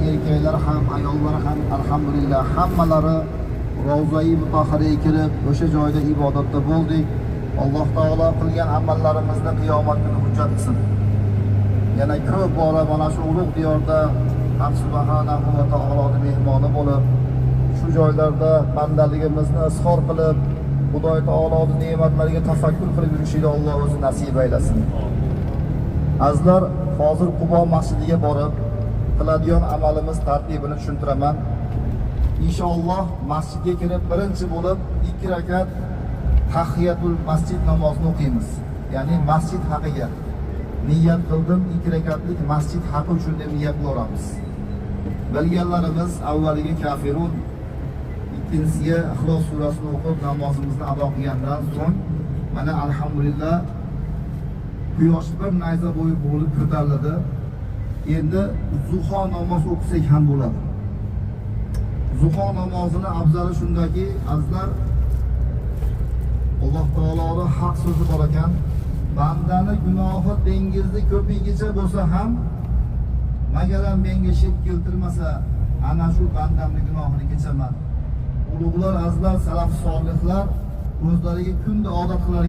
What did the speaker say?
erkaklar ham, ayollar ham alhamdulillah hammalari Ravza-i Mutahharaga kirib, o'sha joyda ibodatda bo'ldik. Alloh taolo qilgan amallarimizni qiyomat kuni hujjat qilsin. Yana ko'p bora mana shu ulug' diyorda Haq subhanahu va taoloning mehmoni bo'lib, shu joylarda bandaligimizni izhor qilib, Xudoy taoloning ne'matlariga tafakkur qilib yurishni Alloh o'zi nasib aylasin. Azizlar, hozir Qubo masjidiga borib, qiladigan amalimiz tartibini tushuntiraman. Inshaalloh masjidga kirib birinchi bo'lib 2 rakat tahiyatul masjid namozini o'qiymiz. Ya'ni masjid haqiga niyat qildim, 2 rakatlik masjid haqi uchun deb niyat qilamiz. Bilganlarimiz avvaliga kafirun, ikkinchisiga Ixlos surasini o'qib namozimizni ado qilgandan so'ng mana alhamdulillah quyosh bir nayza bo'yi bo'lib ko'tariladi. Endi zuho namozi o'qisak ham bo'ladi. Zuho namozini afzali shundaki, azizlar, Alloh taoloning haq so'zi bor ekan, bandani gunohi dengizni ko'pigicha bo'lsa ham, magaram menga shirk keltirmasa, ana shu bandamning gunohini kechaman. Ulug'lar, azizlar, salaf solihlar o'zlariga kunda odat qilar